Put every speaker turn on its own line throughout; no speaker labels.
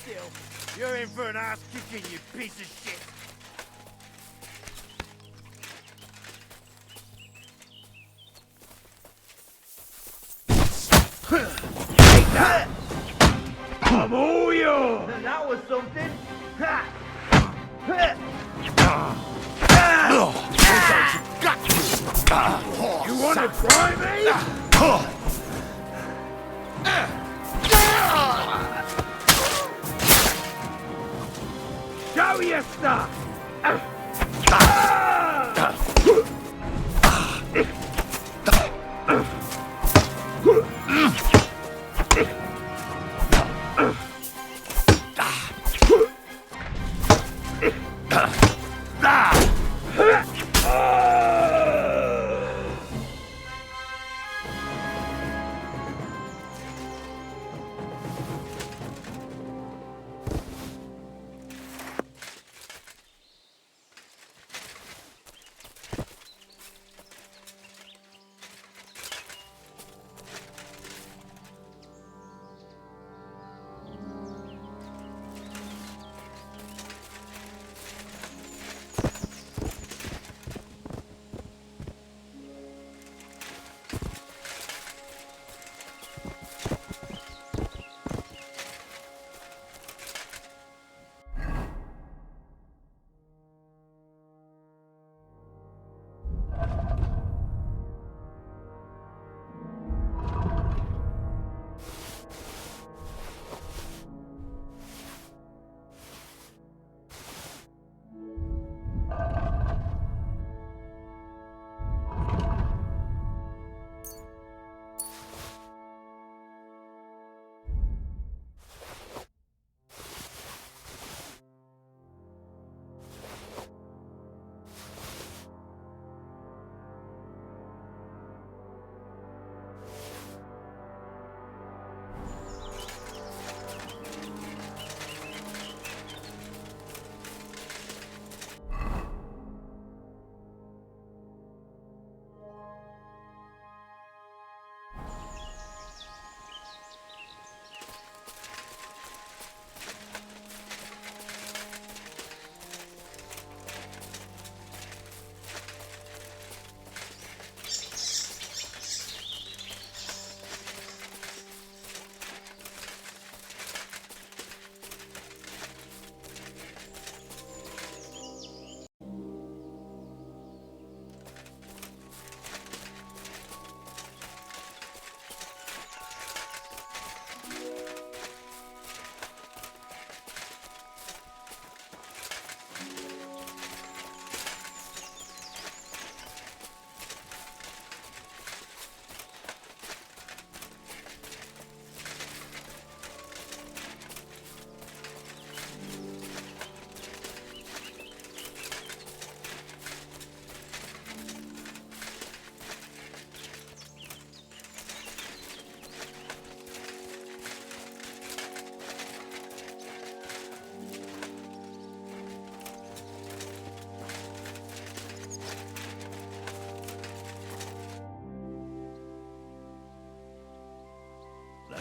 still. You're in for an ass kicking, you piece of shit. Take that! Come on, you! That was something. You wanna try me? Show your stuff!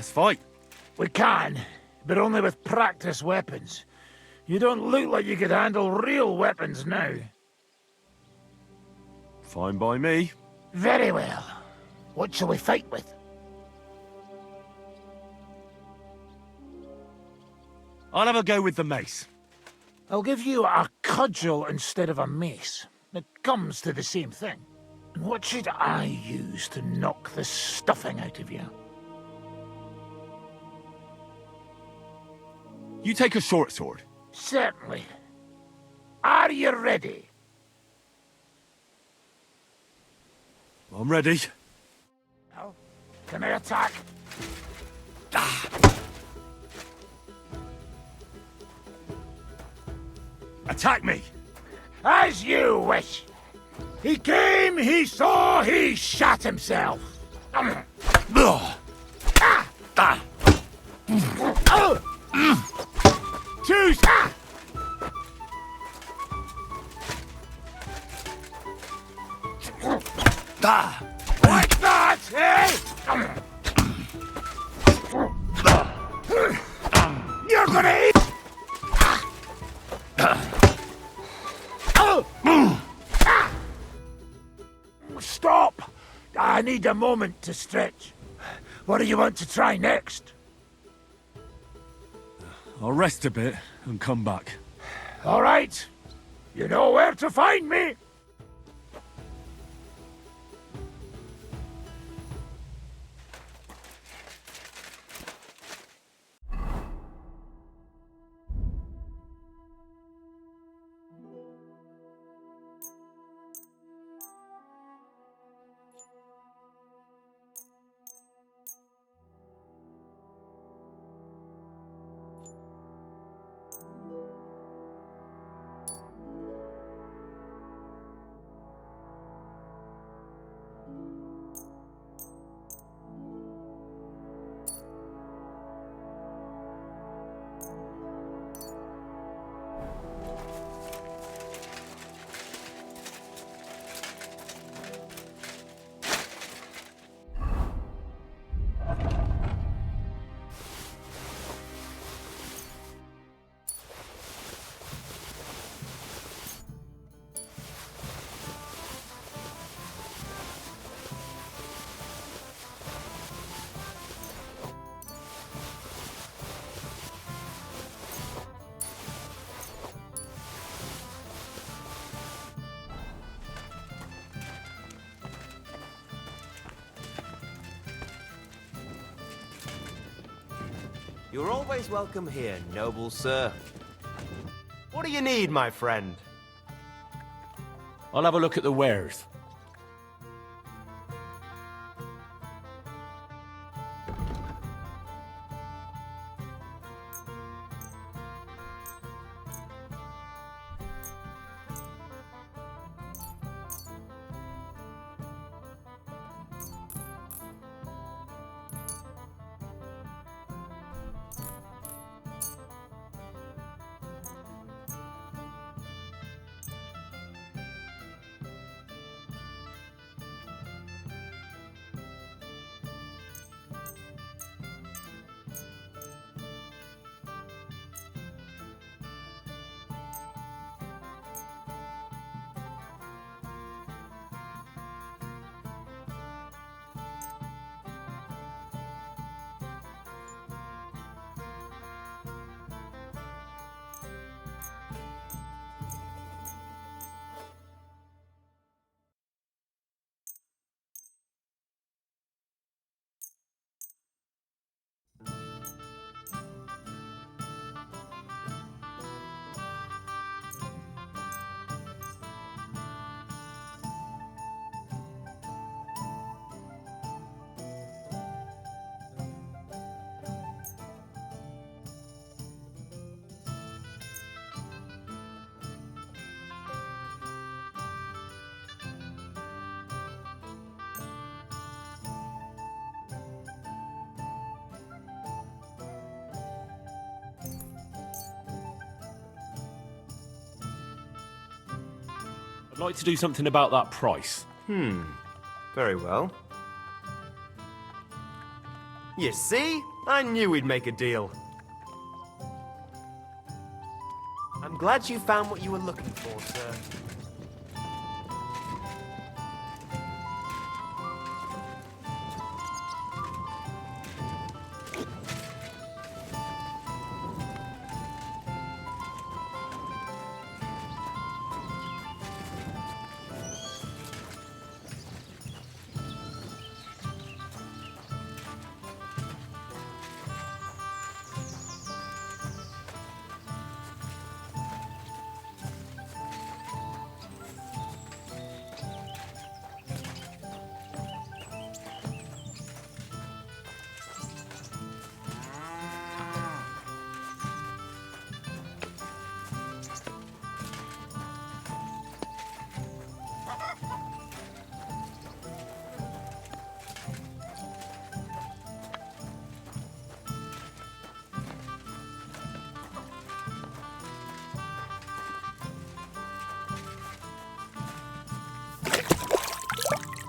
Let's fight.
We can, but only with practice weapons. You don't look like you could handle real weapons now.
Fine by me.
Very well. What shall we fight with?
I'll have a go with the mace.
I'll give you a cudgel instead of a mace. It comes to the same thing. What should I use to knock the stuffing out of you?
You take a short sword.
Certainly. Are you ready?
I'm ready.
Well, can I attack?
Attack me!
As you wish. He came, he saw, he shot himself. Choose! Like that, eh? You're gonna eat! Stop! I need a moment to stretch. What do you want to try next?
I'll rest a bit and come back.
All right. You know where to find me.
You're always welcome here, noble sir. What do you need, my friend?
I'll have a look at the wares. I'd like to do something about that price.
Very well. You see? I knew we'd make a deal. I'm glad you found what you were looking for, sir.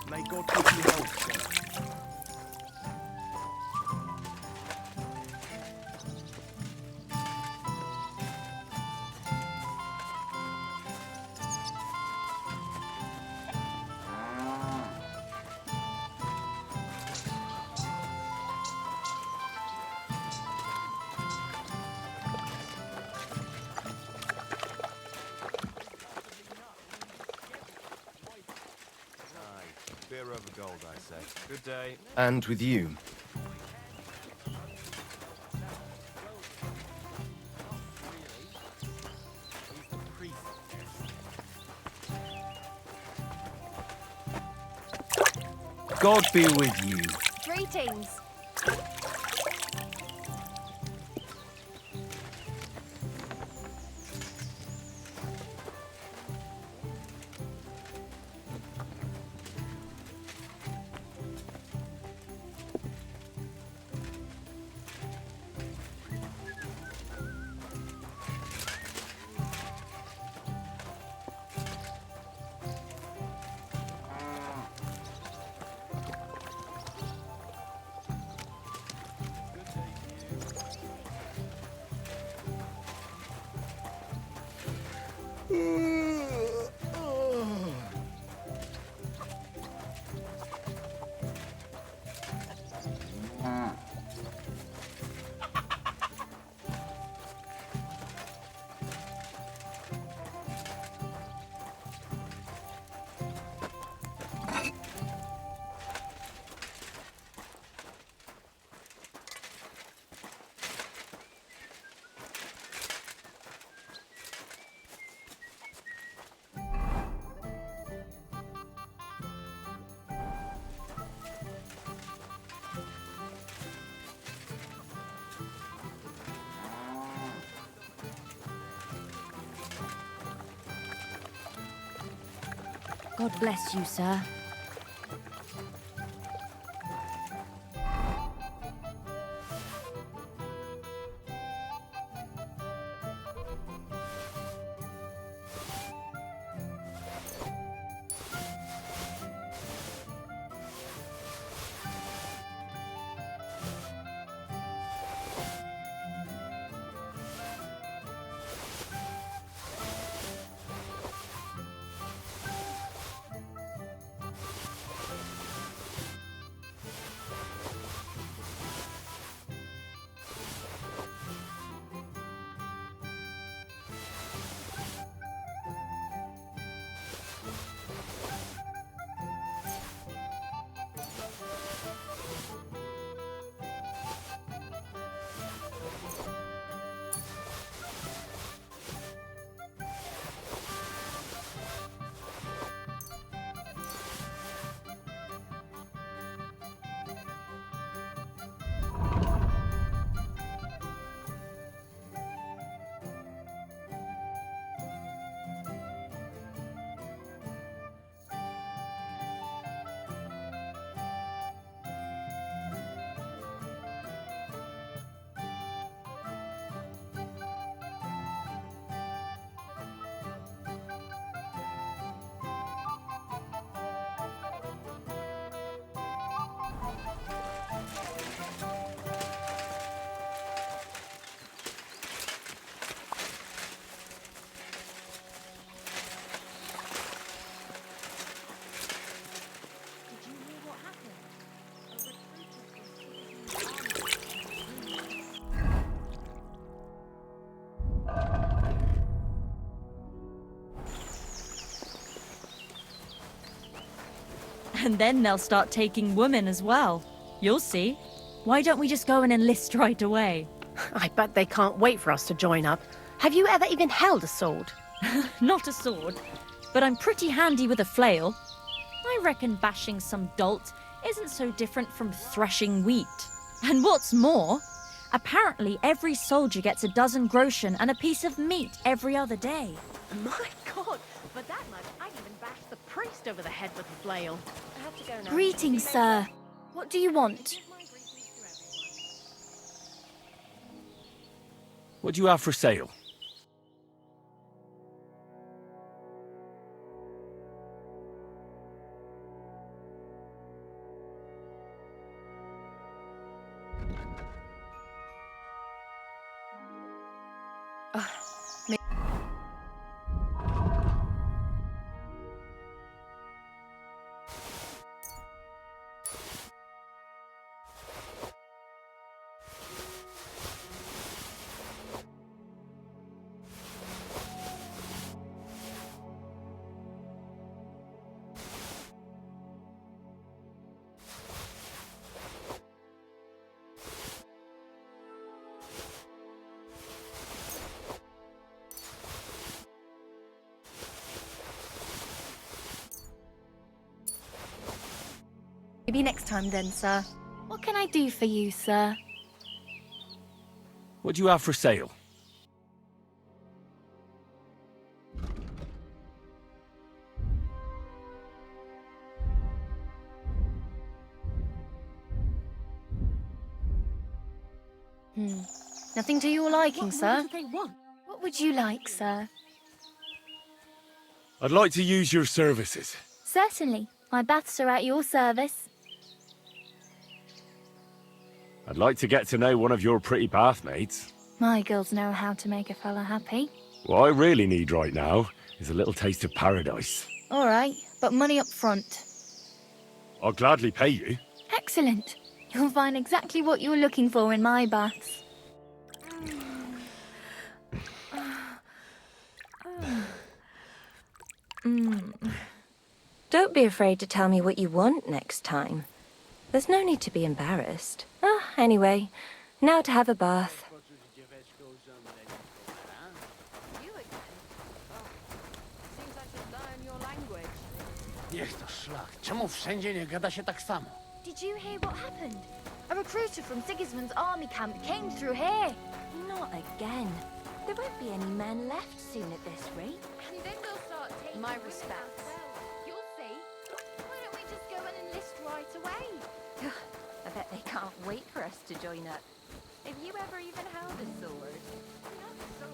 May God give you help, sir.
over gold, I say. Good day.
And with you. God be with you.
Greetings. God bless you, sir. And then they'll start taking women as well. You'll see. Why don't we just go and enlist right away?
I bet they can't wait for us to join up. Have you ever even held a sword?
Not a sword, but I'm pretty handy with a flail. I reckon bashing some dolt isn't so different from threshing wheat. And what's more, apparently every soldier gets a dozen groschen and a piece of meat every other day.
My God, for that much, I'd even bash the priest over the head with a flail. I have to go now.
Greetings, sir. What do you want?
What do you have for sale?
Maybe next time then, sir. What can I do for you, sir?
What do you have for sale?
Nothing to your liking, sir?
What do they want?
What would you like, sir?
I'd like to use your services.
Certainly. My baths are at your service.
I'd like to get to know one of your pretty bathmates.
My girls know how to make a fella happy.
What I really need right now is a little taste of paradise.
All right, but money up front.
I'll gladly pay you.
Excellent. You'll find exactly what you're looking for in my baths.
Don't be afraid to tell me what you want next time. There's no need to be embarrassed. Anyway, now to have a bath.
You again? Oh, seems I should learn your language.
Niech to szlak. Czemu wszędzie nie gada się tak samo?
Did you hear what happened? A recruiter from Sigismund's army camp came through here.
Not again. There won't be any men left soon at this rate.
And then they'll start taking
My
women
respects.
ourselves. You'll see. Why don't we just go and enlist right away?
I bet they can't wait for us to join up. Have you ever even held a sword?
Not so.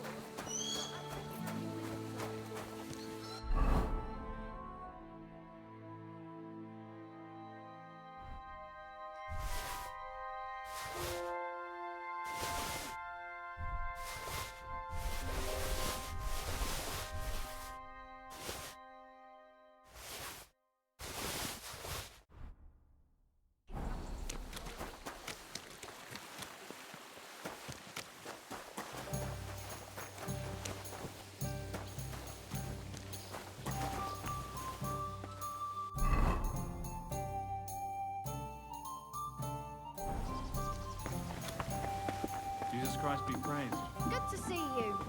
Jesus Christ be praised.
Good to see you.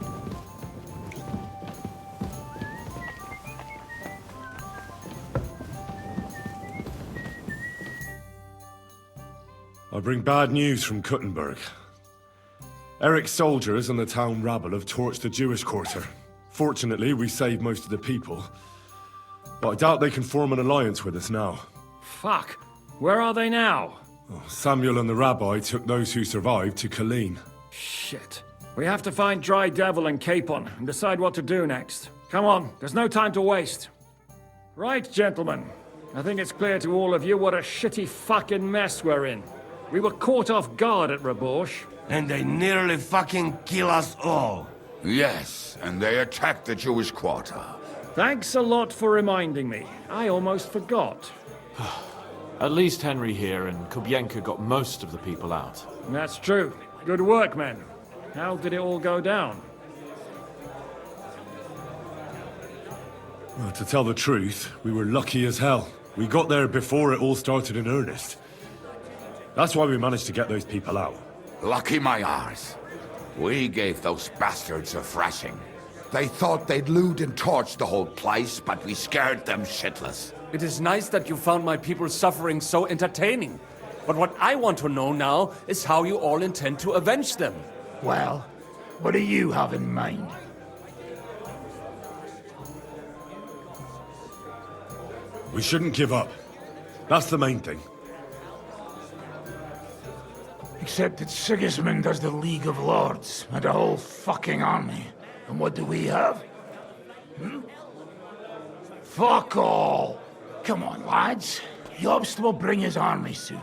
I bring bad news from Kuttenberg. Eric's soldiers and the town rabble have torched the Jewish quarter. Fortunately, we saved most of the people. But I doubt they can form an alliance with us now.
Fuck! Where are they now?
Samuel and the rabbi took those who survived to Colleen.
Shit. We have to find Dry Devil and Capon and decide what to do next. Come on, there's no time to waste. Right, gentlemen. I think it's clear to all of you what a shitty fucking mess we're in. We were caught off guard at Rabosh.
And they nearly fucking kill us all.
Yes, and they attacked the Jewish quarter.
Thanks a lot for reminding me. I almost forgot.
At least Henry here and Kubienka got most of the people out.
That's true. Good work, men. How did it all go down?
Well, to tell the truth, we were lucky as hell. We got there before it all started in earnest. That's why we managed to get those people out.
Lucky my arse. We gave those bastards a thrashing. They thought they'd loot and torch the whole place, but we scared them shitless.
It is nice that you found my people's suffering so entertaining. But what I want to know now is how you all intend to avenge them.
Well, what do you have in mind?
We shouldn't give up. That's the main thing.
Except that Sigismund has the League of Lords and a whole fucking army. And what do we have? Fuck all! Come on, lads. Jobst will bring his army soon.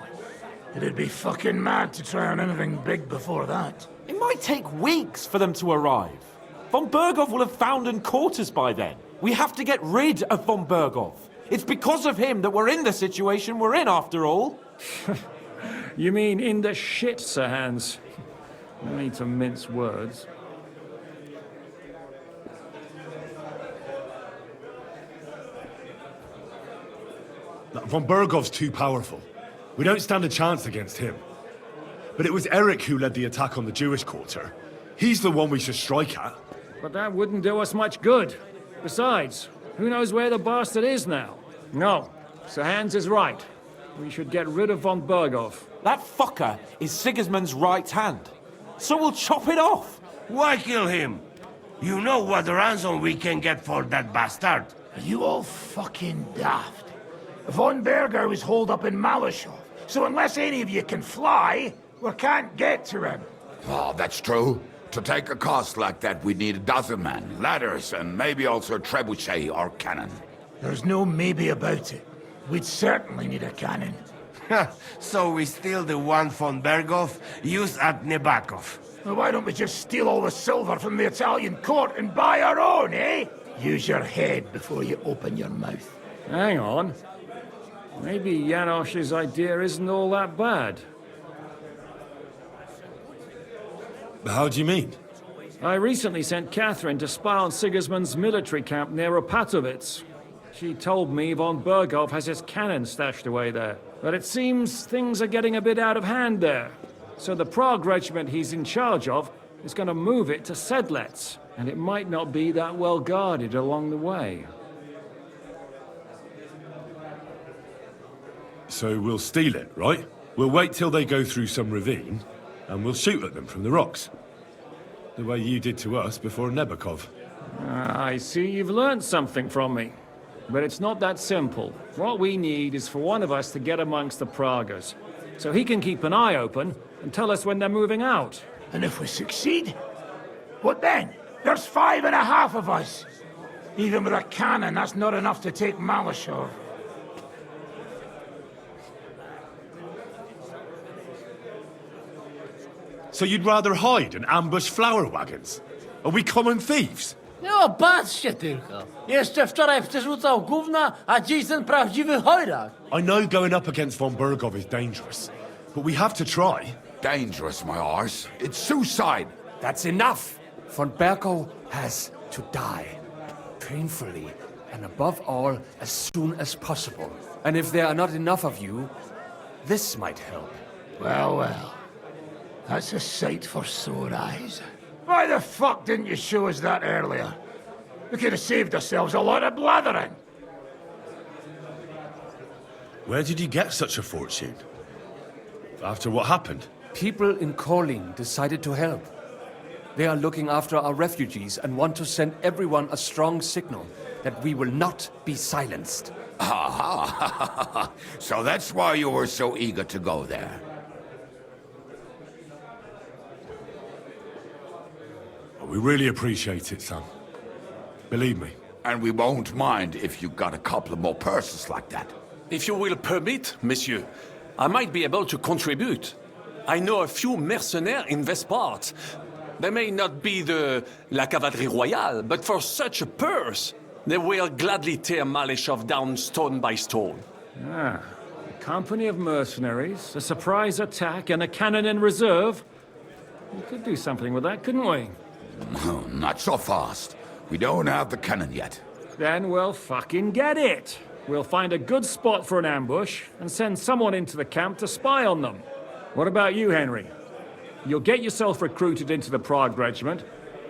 It'd be fucking mad to try on anything big before that.
It might take weeks for them to arrive. Von Bergov will have found and caught us by then. We have to get rid of Von Bergov. It's because of him that we're in the situation we're in, after all.
You mean in the shit, Sir Hans? No need to mince words.
Von Bergov's too powerful. We don't stand a chance against him. But it was Eric who led the attack on the Jewish quarter. He's the one we should strike at.
But that wouldn't do us much good. Besides, who knows where the bastard is now? No, Sir Hans is right. We should get rid of von Berghoff.
That fucker is Sigismund's right hand. So we'll chop it off.
Why kill him? You know what ransom we can get for that bastard.
Are you all fucking daft? Von Berger was holed up in Malashov, so unless any of you can fly, we can't get to him.
Oh, that's true. To take a cost like that, we'd need a dozen men, ladders, and maybe also a trebuchet or cannon.
There's no maybe about it. We'd certainly need a cannon.
So we steal the one von Berghoff used at Nebakov.
Well, why don't we just steal all the silver from the Italian court and buy our own, eh? Use your head before you open your mouth.
Hang on. Maybe Janosch's idea isn't all that bad.
How do you mean?
I recently sent Katherine to spy on Sigismund's military camp near Opatovitz. She told me von Berghoff has his cannon stashed away there. But it seems things are getting a bit out of hand there. So the Prague regiment he's in charge of is going to move it to Sedlec, and it might not be that well guarded along the way.
So we'll steal it, right? We'll wait till they go through some ravine, and we'll shoot at them from the rocks. The way you did to us before Nebakov.
I see you've learned something from me. But it's not that simple. What we need is for one of us to get amongst the Pragas, so he can keep an eye open and tell us when they're moving out.
And if we succeed, what then? There's 5.5 of us. Even with a cannon, that's not enough to take Malashov.
So you'd rather hide and ambush flower wagons? Are we common thieves?
No, patrzcie tylko. Jeszcze wczoraj przerzucał gówna, a dziś ten prawdziwy chojrak.
I know going up against von Berghoff is dangerous, but we have to try.
Dangerous, my arse. It's suicide.
That's enough. Von Berghoff has to die. Painfully, and above all, as soon as possible. And if there are not enough of you, this might help.
Well, well. That's a sight for sore eyes. Why the fuck didn't you show us that earlier? We could have saved ourselves a lot of blathering.
Where did you get such a fortune? After what happened?
People in Kolin decided to help. They are looking after our refugees and want to send everyone a strong signal that we will not be silenced.
Aha! So that's why you were so eager to go there.
We really appreciate it, son. Believe me.
And we won't mind if you got a couple of more purses like that.
If you will permit, monsieur, I might be able to contribute. I know a few mercenaires in this part. They may not be la cavalerie royale, but for such a purse, they will gladly tear Malashov down stone by stone.
Ah, a company of mercenaries, a surprise attack, and a cannon in reserve. We could do something with that, couldn't we?
No, not so fast. We don't have the cannon yet.
Then we'll fucking get it. We'll find a good spot for an ambush and send someone into the camp to spy on them. What about you, Henry? You'll get yourself recruited into the Prague regiment,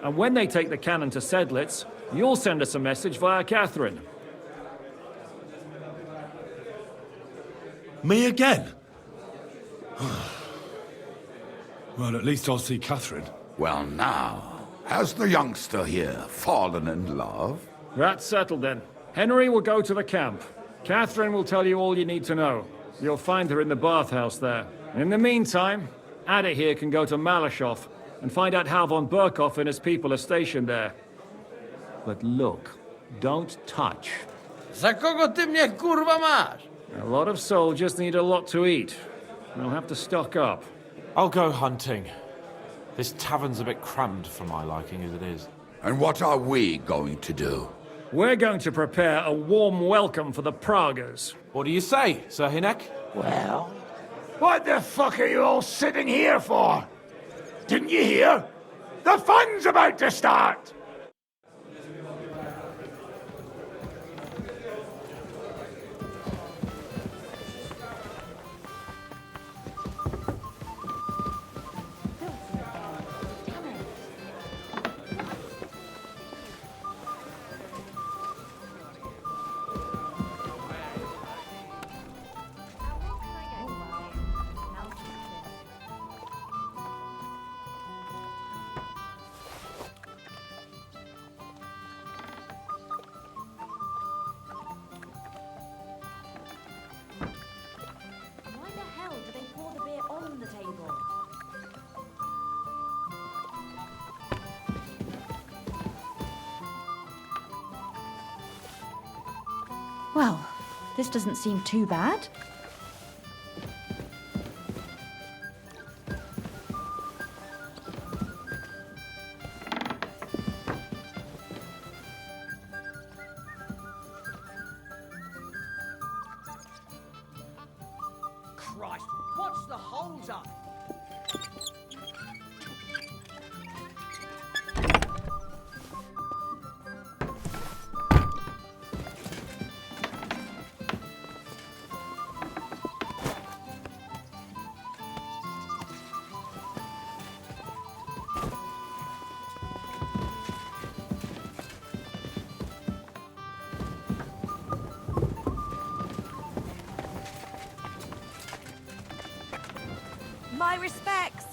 and when they take the cannon to Sedlec, you'll send us a message via Katherine.
Me again? Well, at least I'll see Katherine.
Well, now, has the youngster here fallen in love?
That's settled then. Henry will go to the camp. Katherine will tell you all you need to know. You'll find her in the bathhouse there. In the meantime, Ada here can go to Malashov and find out how von Berghoff and his people are stationed there. But look, don't touch.
Za kogo ty mnie kurwa masz?
A lot of soldiers need a lot to eat. They'll have to stock up.
I'll go hunting. This tavern's a bit crammed for my liking as it is.
And what are we going to do?
We're going to prepare a warm welcome for the Pragas.
What do you say, Sir Hinek?
Well, what the fuck are you all sitting here for? Didn't you hear? The fun's about to start!
Well, this doesn't seem too bad.
Christ, what's the hold up?
My respects.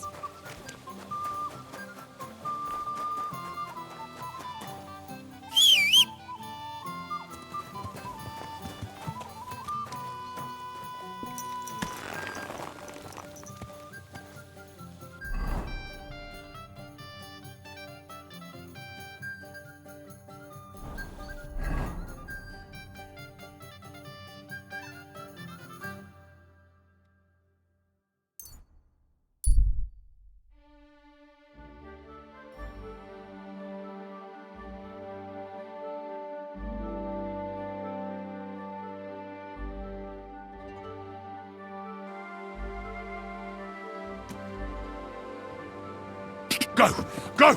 Go! Go!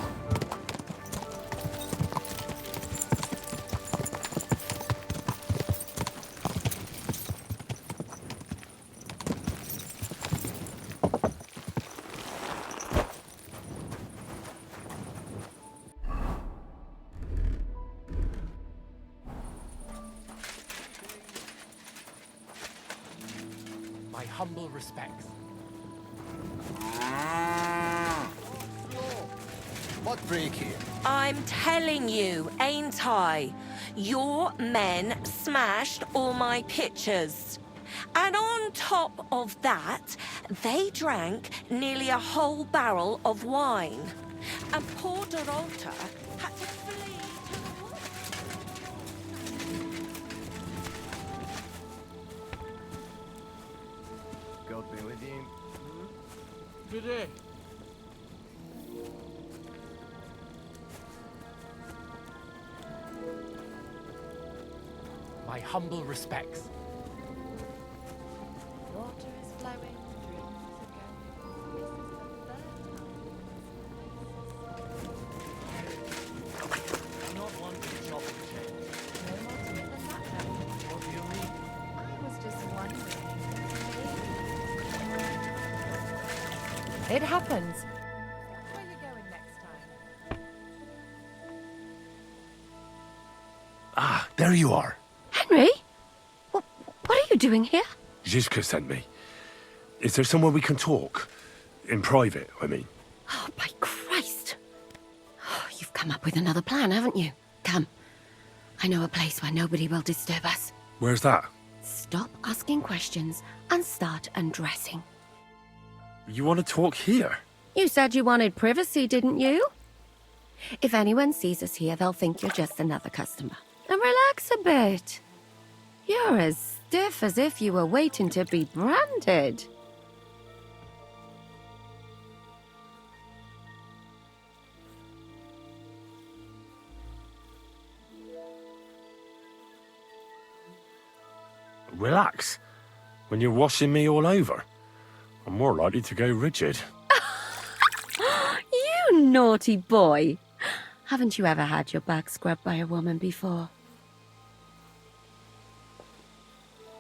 My humble respects.
What break here?
I'm telling you, ain't I? Your men smashed all my pictures. And on top of that, they drank nearly a whole barrel of wine. And poor Dorota had to flee to the woods.
God be with you.
Good day.
My humble respects.
Water is flowing, dreams are going. This is the third time.
I'm not one to chop and change.
No more to it than that, though.
What do you mean?
I was just wondering.
It happens.
Where are you going next time?
Ah, there you are.
Henry? What are you doing here?
Zizka sent me. Is there somewhere we can talk? In private, I mean.
Oh, by Christ. Oh, you've come up with another plan, haven't you? Come. I know a place where nobody will disturb us.
Where's that?
Stop asking questions and start undressing.
You want to talk here?
You said you wanted privacy, didn't you? If anyone sees us here, they'll think you're just another customer. And relax a bit. You're as stiff as if you were waiting to be branded.
Relax. When you're washing me all over, I'm more likely to go rigid.
You naughty boy. Haven't you ever had your back scrubbed by a woman before?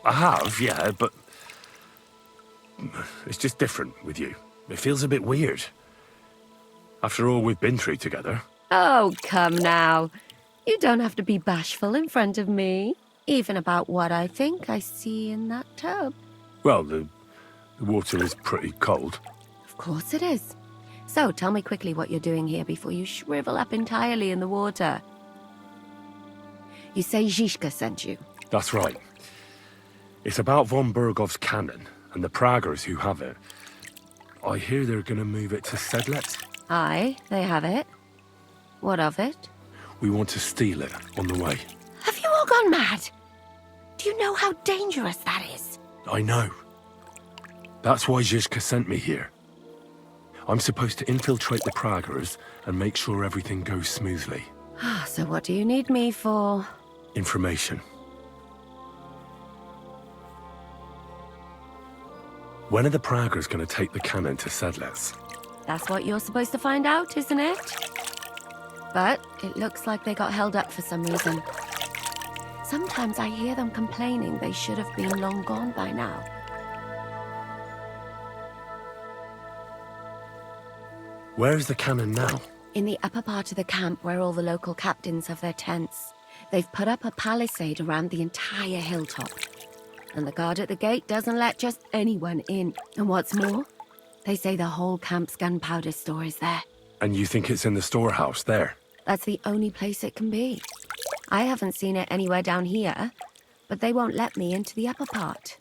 I have, yeah, but it's just different with you. It feels a bit weird. After all we've been through together.
Oh, come now. You don't have to be bashful in front of me. Even about what I think I see in that tub.
Well, the water is pretty cold.
Of course it is. So tell me quickly what you're doing here before you shrivel up entirely in the water. You say Zizka sent you.
That's right. It's about von Bergov's cannon and the Praggers who have it. I hear they're going to move it to Sedlet.
Aye, they have it. What of it?
We want to steal it on the way.
Have you all gone mad? Do You know how dangerous that is.
I know. That's why Zizka sent me here. I'm supposed to infiltrate the Praggers and make sure everything goes smoothly.
So what do you need me for?
Information. When are the Praggers going to take the cannon to Sedlets?
That's what you're supposed to find out, isn't it? But it looks like they got held up for some reason. Sometimes I hear them complaining they should have been long gone by now.
Where is the cannon now?
In the upper part of the camp where all the local captains have their tents. They've put up a palisade around the entire hilltop. And the guard at the gate doesn't let just anyone in. And what's more, they say the whole camp's gunpowder store is there.
And you think it's in the storehouse there?
That's the only place it can be. I haven't seen it anywhere down here, but they won't let me into the upper part.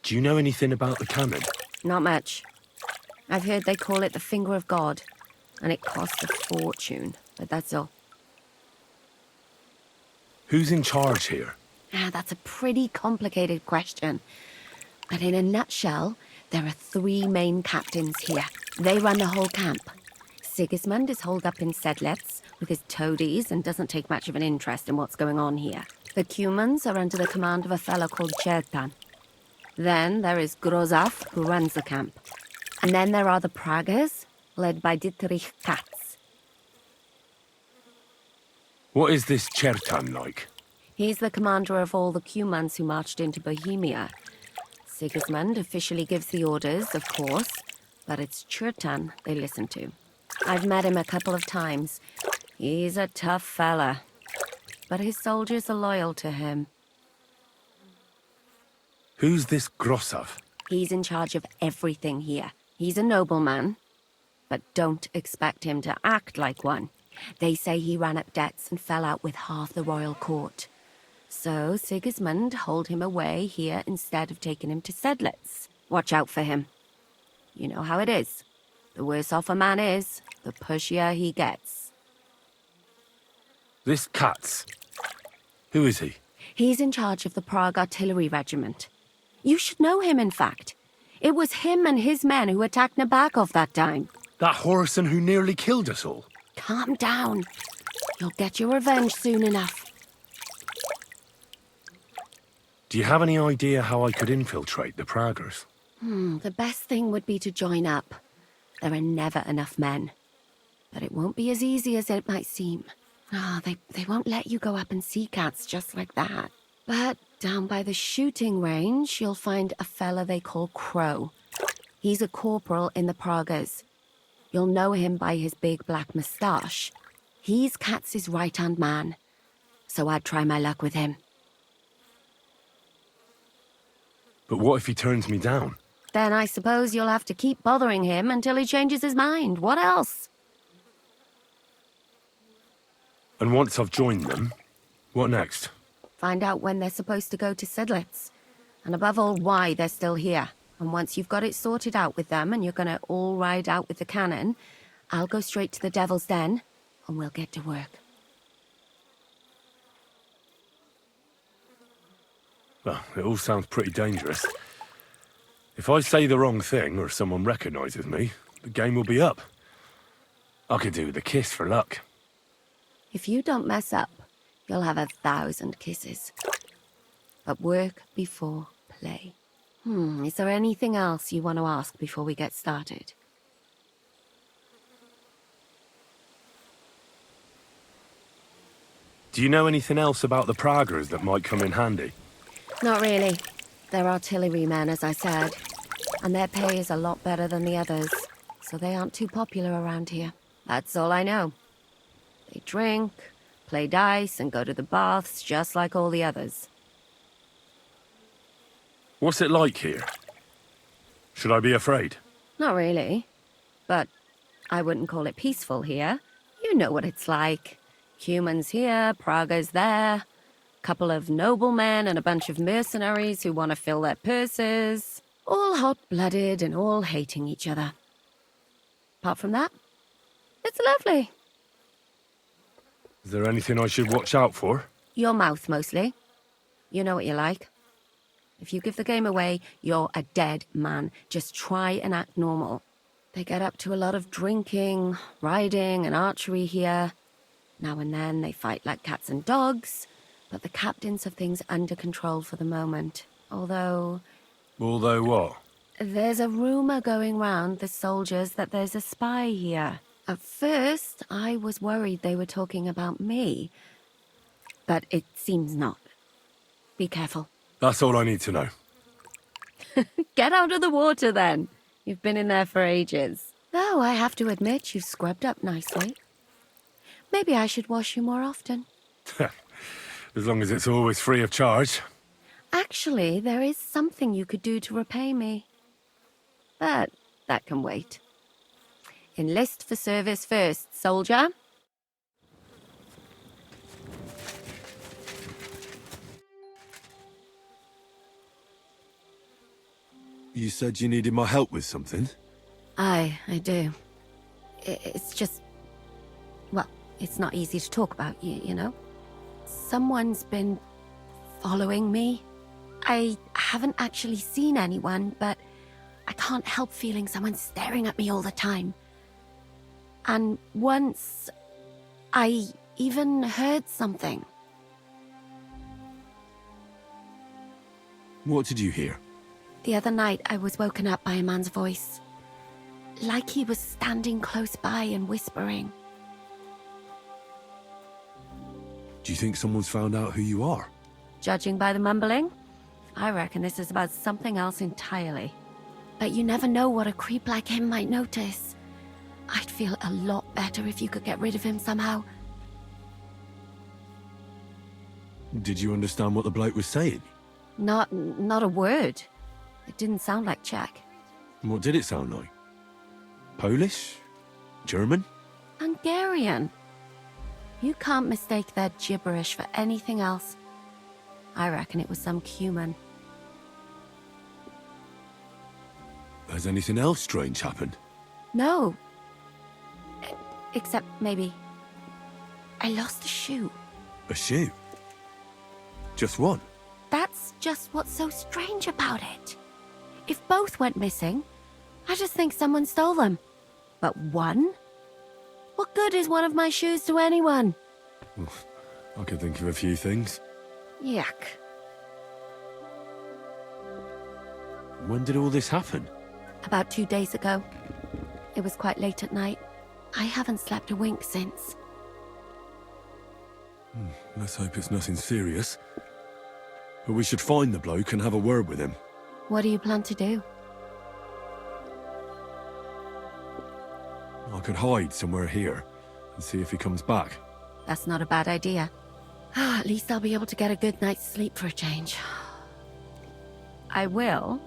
Do you know anything about the cannon?
Not much. I've heard they call it the Finger of God, and it costs a fortune, but that's all.
Who's in charge here?
That's a pretty complicated question. But in a nutshell, there are 3 main captains here. They run the whole camp. Sigismund is holed up in Sedlets with his toadies and doesn't take much of an interest in what's going on here. The Cumans are under the command of a fellow called Chertan. Then there is Grozaf, who runs the camp. And then there are the Praggers, led by Dietrich Katz.
What is this Chertan like?
He's the commander of all the Cumans who marched into Bohemia. Sigismund officially gives the orders, of course, but it's Chertan they listen to. I've met him a couple of times. He's a tough fella, but his soldiers are loyal to him.
Who's this Grosov?
He's in charge of everything here. He's a nobleman, but don't expect him to act like one. They say he ran up debts and fell out with half the royal court. So Sigismund holed him away here instead of taking him to Sedlets. Watch out for him. You know how it is. The worse off a man is, the pushier he gets.
This Katz. Who is he?
He's in charge of the Prague Artillery Regiment. You should know him, in fact. It was him and his men who attacked Nabokov that time.
That Horace who nearly killed us all.
Calm down. You'll get your revenge soon enough.
Do you have any idea how I could infiltrate the Praggers?
The best thing would be to join up. There are never enough men. But it won't be as easy as it might seem. They won't let you go up and see cats just like that. But down by the shooting range, you'll find a fella they call Crow. He's a corporal in the Praggers. You'll know him by his big black moustache. He's Katz's right-hand man. So I'd try my luck with him.
But what if he turns me down?
Then I suppose you'll have to keep bothering him until he changes his mind. What else?
And once I've joined them, what next?
Find out when they're supposed to go to Sedlets. And above all, why they're still here. And once you've got it sorted out with them and you're gonna all ride out with the cannon, I'll go straight to the Devil's Den and we'll get to work.
Well, it all sounds pretty dangerous. If I say the wrong thing or someone recognizes me, the game will be up. I could do the kiss for luck.
If you don't mess up, you'll have 1,000 kisses. But work before play. Is there anything else you want to ask before we get started?
Do you know anything else about the Praggers that might come in handy?
Not really. They're artillerymen, as I said. And their pay is a lot better than the others. So they aren't too popular around here. That's all I know. They drink, play dice, and go to the baths just like all the others.
What's it like here? Should I be afraid?
Not really. But I wouldn't call it peaceful here. You know what it's like. Humans here, Praggers there. Couple of noblemen and a bunch of mercenaries who want to fill their purses. All hot-blooded and all hating each other. Apart from that, it's lovely.
Is there anything I should watch out for?
Your mouth, mostly. You know what you're like. If you give the game away, you're a dead man. Just try and act normal. They get up to a lot of drinking, riding, and archery here. Now and then they fight like cats and dogs, but the captains have things under control for the moment. Although
what?
there's a rumor going round the soldiers that there's a spy here. At first, I was worried they were talking about me, but it seems not. Be careful.
That's all I need to know.
Get out of the water, then. You've been in there for ages. Though I have to admit, you've scrubbed up nicely. Maybe I should wash you more often.
As long as it's always free of charge.
Actually, there is something you could do to repay me. But that can wait. Enlist for service first, soldier.
You said you needed my help with something?
I do. It's just... Well, it's not easy to talk about, you know? Someone's been following me. I haven't actually seen anyone, but I can't help feeling someone staring at me all the time. And once, I even heard something.
What did you hear?
The other night, I was woken up by a man's voice. Like he was standing close by and whispering.
Do you think someone's found out who you are?
Judging by the mumbling, I reckon this is about something else entirely. But you never know what a creep like him might notice. I'd feel a lot better if you could get rid of him somehow.
Did you understand what the bloke was saying?
Not a word. It didn't sound like Czech.
What did it sound like? Polish? German?
Hungarian. You can't mistake their gibberish for anything else. I reckon it was some Cuman.
Has anything else strange happened?
No. Except maybe... I lost a shoe.
A shoe? Just one?
That's just what's so strange about it. If both went missing, I just think someone stole them. But one? What good is one of my shoes to anyone?
I could think of a few things.
Yuck.
When did all this happen?
About 2 days ago. It was quite late at night. I haven't slept a wink since.
Let's hope it's nothing serious. But we should find the bloke and have a word with him.
What do you plan to do?
I could hide somewhere here and see if he comes back.
That's not a bad idea. At least I'll be able to get a good night's sleep for a change. I will.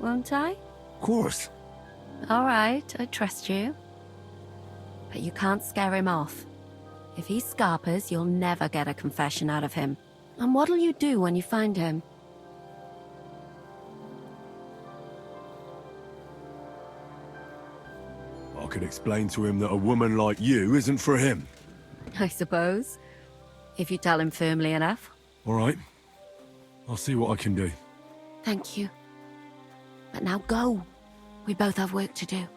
Won't I?
Of course.
All right, I trust you. But you can't scare him off. If he scarpers, you'll never get a confession out of him. And what'll you do when you find him?
I could explain to him that a woman like you isn't for him.
I suppose. If you tell him firmly enough.
All right. I'll see what I can do.
Thank you. But now go. We both have work to do.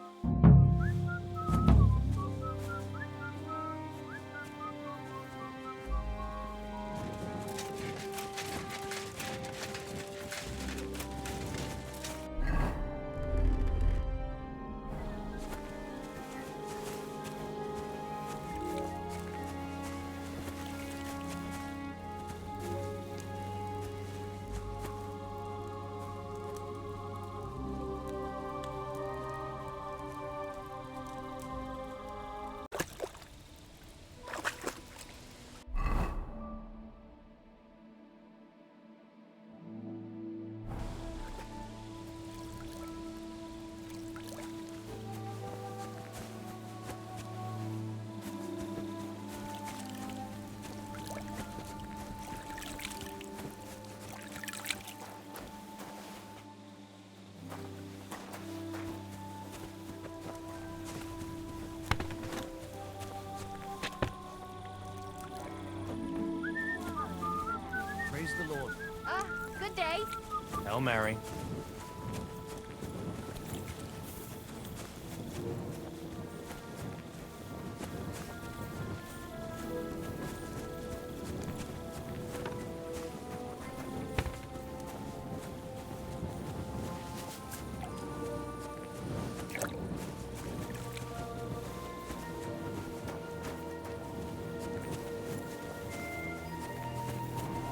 Hail Mary.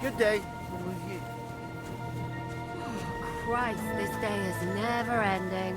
Good day.
Christ, this day is never ending.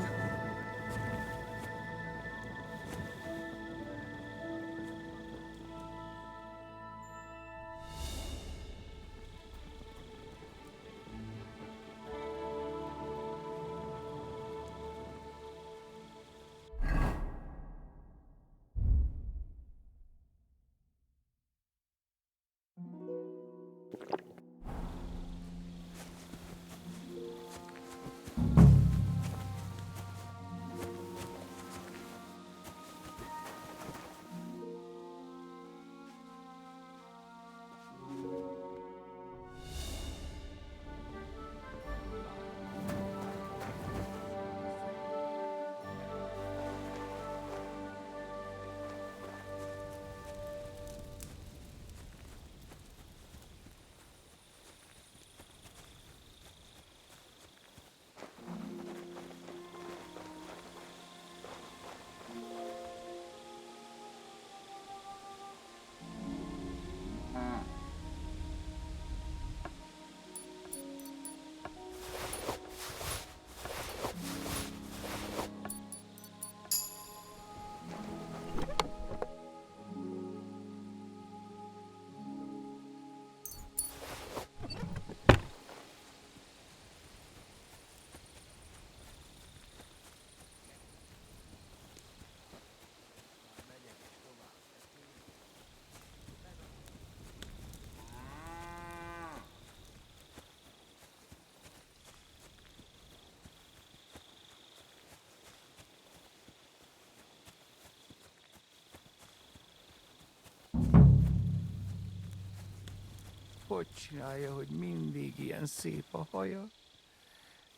Hogy csinálja, hogy mindig ilyen szép a haja?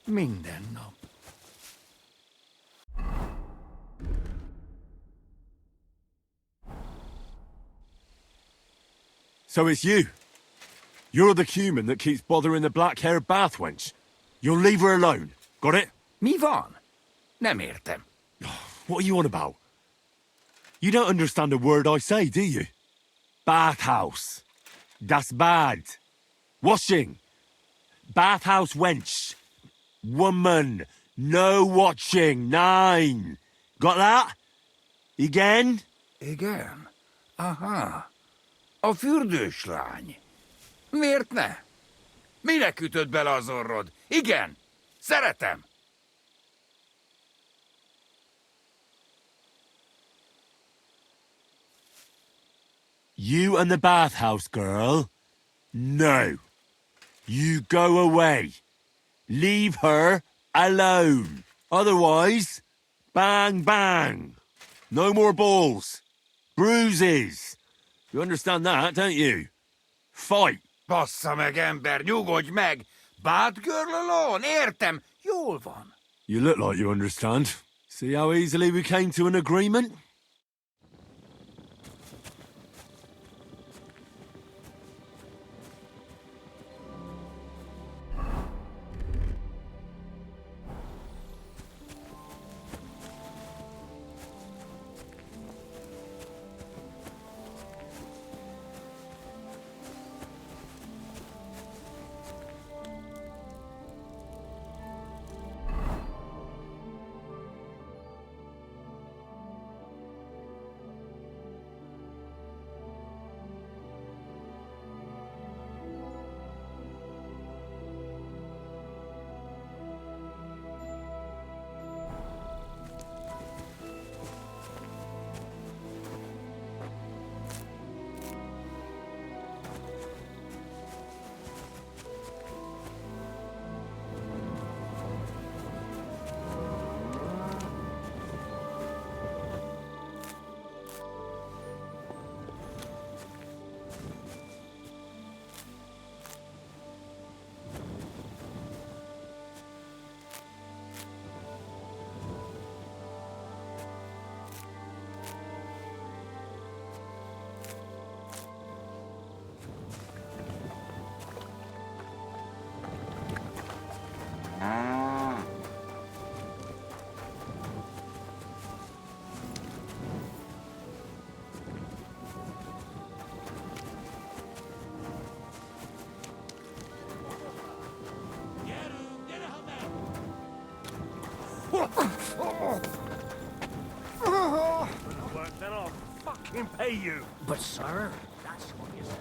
Minden nap.
So it's you. You're the human that keeps bothering the black-haired bath wench. You'll leave her alone. Got it?
Mi van? Nem értem.
What are you on about? You don't understand a word I say, do you? Bathhouse. Das bad. Washing. Bathhouse wench. Woman. No watching. 9. Got that? Igen?
Igen? Aha. A fürdős lány. Miért ne? Minek ütött bele az orrod? Igen. Szeretem.
You and the bathhouse girl? No. You go away. Leave her alone. Otherwise, bang, bang. No more balls. Bruises. You understand that, don't you? Fight.
Bassza meg, ember, nyugodj meg! Bad girl alone, értem, jól van.
You look like you understand. See how easily we came to an agreement?
fucking pay you. But, sir, that's what you said.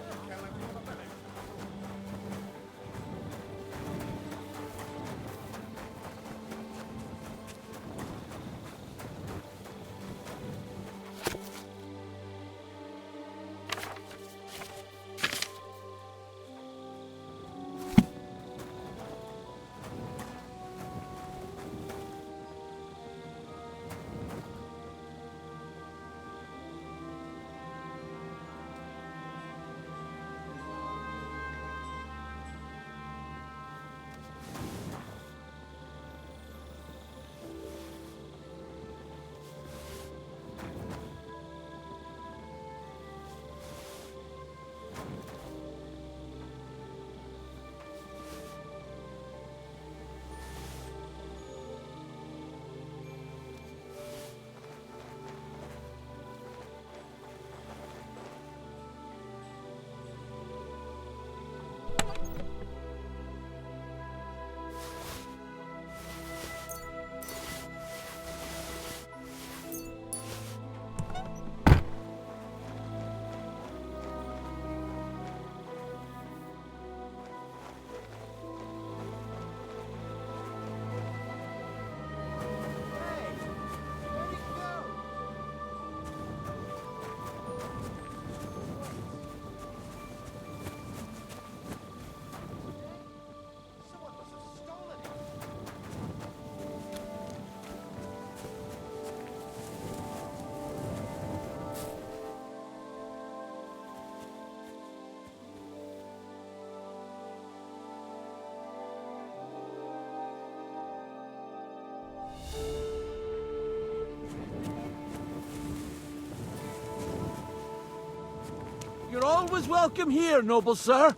You're always welcome here, noble sir.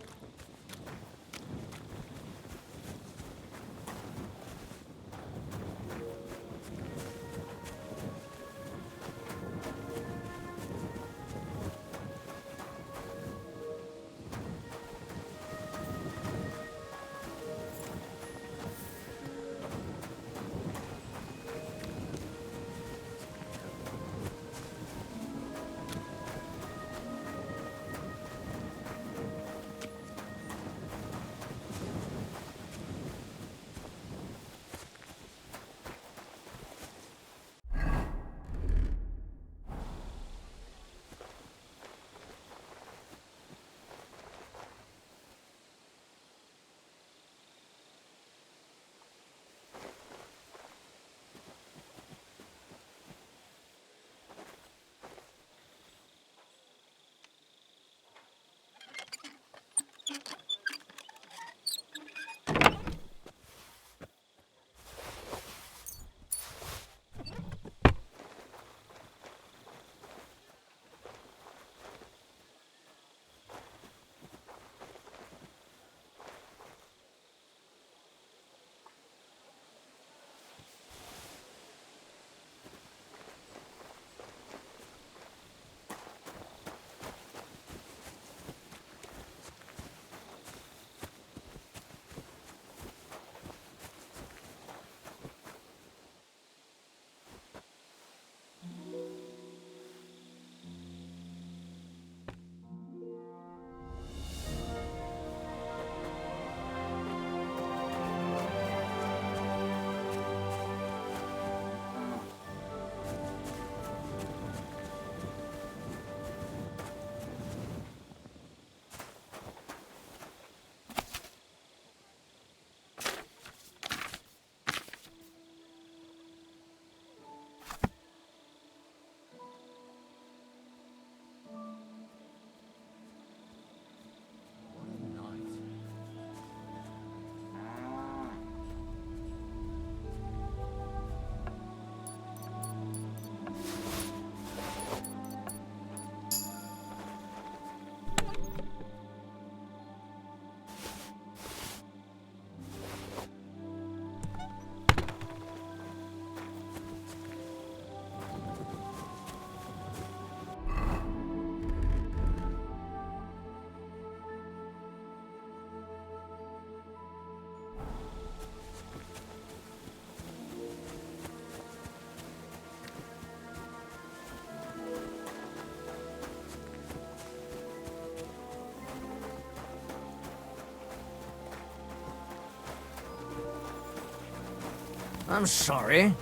I'm sorry.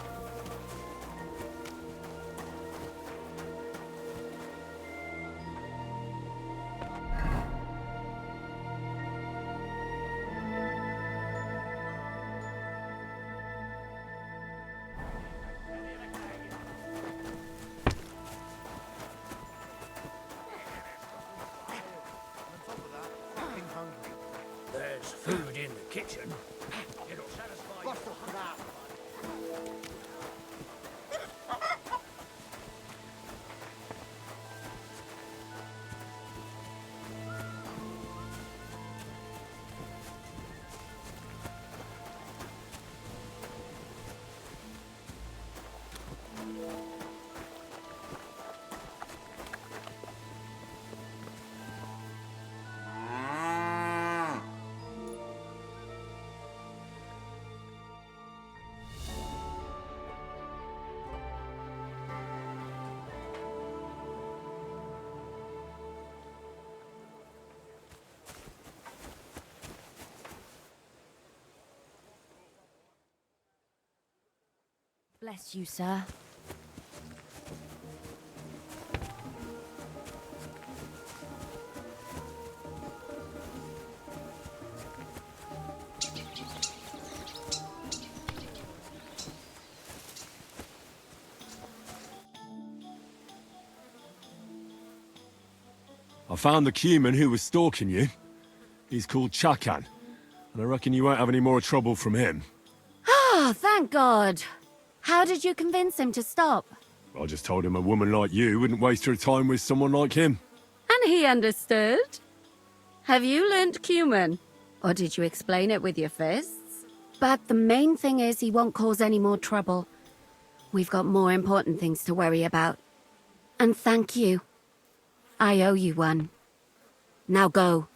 There's food in the kitchen. It'll satisfy you.
Bless you, sir.
I found the Cuman who was stalking you. He's called Chakan, and I reckon you won't have any more trouble from him.
Ah, thank God. How did you convince him to stop?
I just told him a woman like you wouldn't waste her time with someone like him.
And he understood? Have you learnt Cuman? Or did you explain it with your fists? But the main thing is he won't cause any more trouble. We've got more important things to worry about. And thank you. I owe you one. Now go.